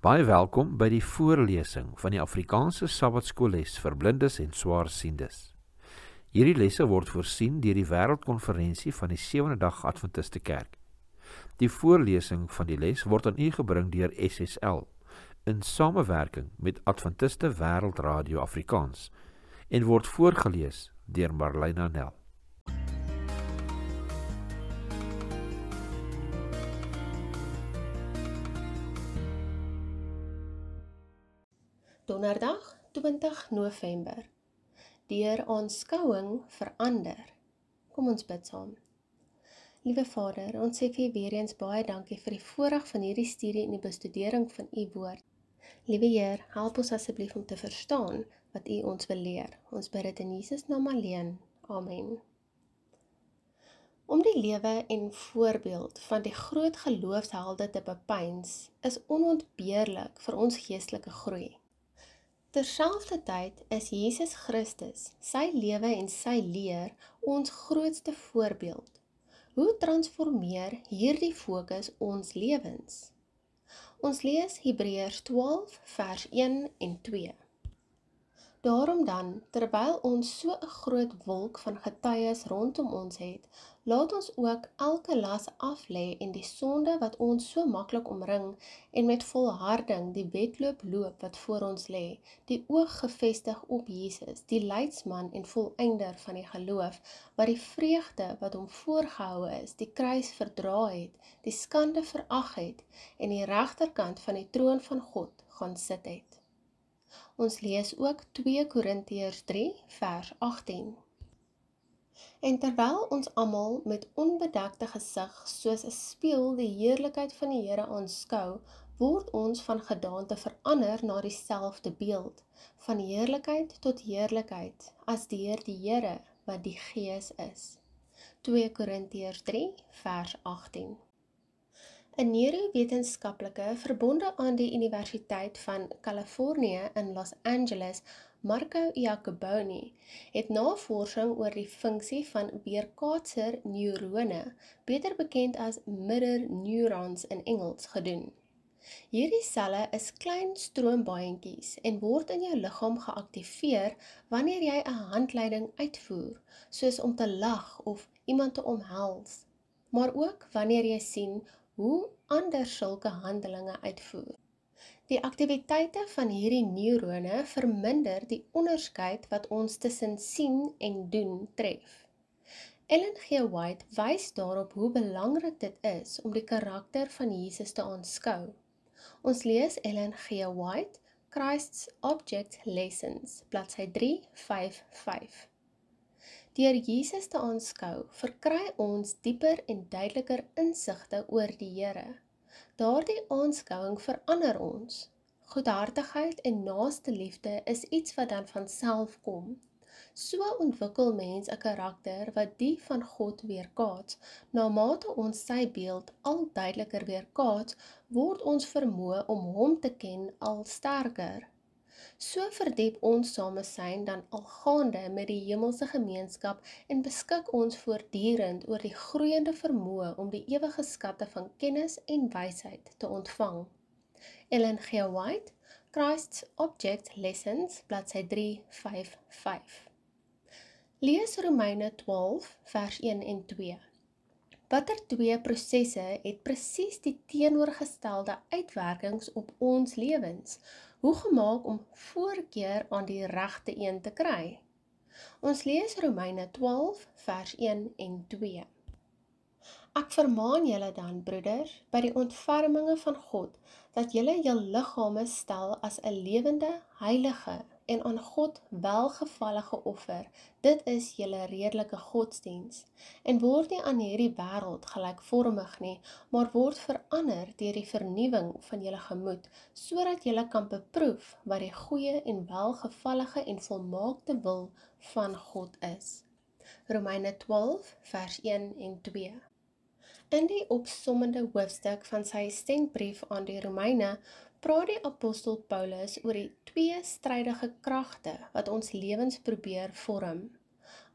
Baie welkom by die voorlesing van die Afrikaanse Sabbatskoolles vir blindes en swaarsiendes. Hierdie lesse word voorsien deur die Wêreldkonferensie van die Sewende Dag Adventiste Kerk. Die voorlesing van die les word aan u gebring deur SSL in samewerking met Adventiste Wêreldradio Afrikaans en word voorgelees deur Marlena Nel. Donderdag 20 November. Deur aanskouing verander. Kom ons bid saam. Liewe Vader, ons sê vir U weer eens baie dankie vir die voorreg van hierdie studie en die bestudering van U woord. Liewe Heer, help ons asseblief om te verstaan wat U ons wil leer. Ons bid dit in Jesus naam alleen. Amen. Om die lewe en voorbeeld van die groot geloofshelde te bepeins, is onontbeerlik vir ons geestelike groei. Terselfdertyd is Jesus Christus, sy lewe en sy leer, ons grootste voorbeeld. Hoe transformeer hierdie fokus ons lewens? Ons lees Hebreërs 12 vers 1 en 2. Daarom dan, terwyl ons so 'n groot wolk van getuies rondom ons het, laat ons ook elke las aflê en die sonde wat ons so maklik omring en met volharding die wedloop loop wat voor ons lê, die oog gefestig op Jesus, die leidsman en volëinder van die geloof, wat die vreugde wat hom voorgehou is, die kruis verdra het, die skande verag het en die regterkant van die troon van God gaan sit het. Ons lees ook 2 Korintiërs 3 vers 18. En terwyl ons almal met onbedekte gesig soos 'n spieël die heerlikheid van die Here aanskou, word ons van gedaante verander na dieselfde beeld, van heerlikheid tot heerlikheid, as deur die Here wat die Gees is. 2 Korintiërs 3 vers 18. 'n neurowetenskaplike verbonde aan die Universiteit van Californië in Los Angeles, Marco Iacoboni, het navorsing oor die funksie van weerkaatser neurone, beter bekend as mirror neurons in Engels, gedoen. Hierdie selle is klein stroombaantjies en word in jou liggaam geaktiveer wanneer jy 'n handleiding uitvoer, soos om te lag of iemand te omhels, maar ook wanneer jy sien hoe ander sulke handelinge uitvoer. Die aktiwiteite van hierdie neurone verminder die onderskeid wat ons tussen sien en doen tref. Ellen G. White wys daarop hoe belangrik dit is om die karakter van Jesus te aanskou. Ons lees Ellen G. White, Christ's Object Lessons, bladsy 355. Deur Jesus te aanskou, verkry ons dieper en duideliker insigte oor die Here. Daardie aanskouing verander ons. Goedhartigheid en naaste liefde is iets wat dan van self kom. So ontwikkel mens 'n karakter wat die van God weerkaats. Naarmate ons sy beeld al duideliker weerkaats, word ons vermoë om hom te ken al sterker. So verdiep ons samesyn dan al gaande met die hemelse gemeenskap en beskik ons voortdurend oor die groeiende vermoë om die ewige skatte van kennis en wysheid te ontvang. Ellen G. White, Christ's Object Lessons, bladsy 355. Lees Romeine 12, vers 1 en 2. Watter 2 prosesse het presies die teenoorgestelde uitwerkings op ons lewens? Hoe gemaak om voorkeur aan die regte een te kry? Ons lees Romeine 12, vers 1 en 2. Ek vermaan julle dan, broeders, by die ontferminge van God, dat julle jul liggame stel as 'n lewende, heilige en aan God welgevallige offer. Dit is julle redelike godsdiens, en word nie aan hierdie wêreld gelykvormig nie, maar word verander deur die vernuwing van julle gemoed, sodat julle kan beproef wat die goeie en welgevallige en volmaakte wil van God is. Romeine 12, vers 1 en 2. In die opsommende hoofstuk van sy stenkbrief aan die Romeine, praat die apostel Paulus oor die 2 strydige kragte wat ons lewens probeer vorm.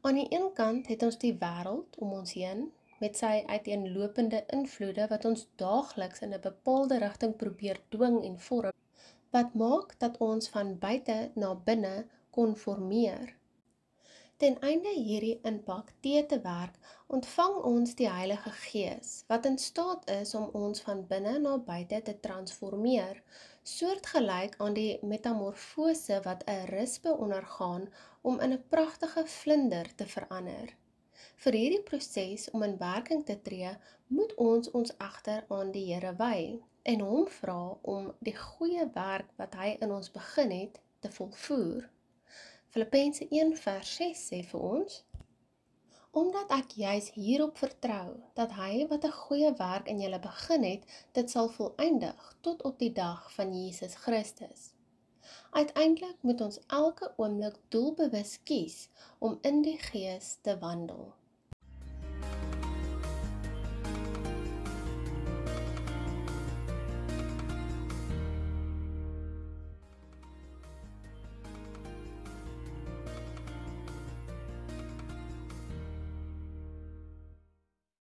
Aan die een kant het ons die wêreld om ons heen, met sy uiteenlopende invloede wat ons daagliks in 'n bepaalde rigting probeer dwing en vorm, wat maak dat ons van buite na binne konformeer. Ten einde hierdie impak te werk, ontvang ons die Heilige Gees, wat in staat is om ons van binne na buite te transformeer, soortgelyk aan die metamorfose wat 'n rispe ondergaan om in 'n pragtige vlinder te verander. Vir hierdie proses om in werking te tree, moet ons egter aan die Here wy en hom vra om die goeie werk wat hy in ons begin het, te volvoer. Filippense 1:6 sê vir ons: Omdat ek juis hierop vertrou, dat hy wat 'n goeie werk in julle begin het, dit sal volëindig tot op die dag van Jesus Christus. Uiteindelik moet ons elke oomblik doelbewus kies om in die Gees te wandel.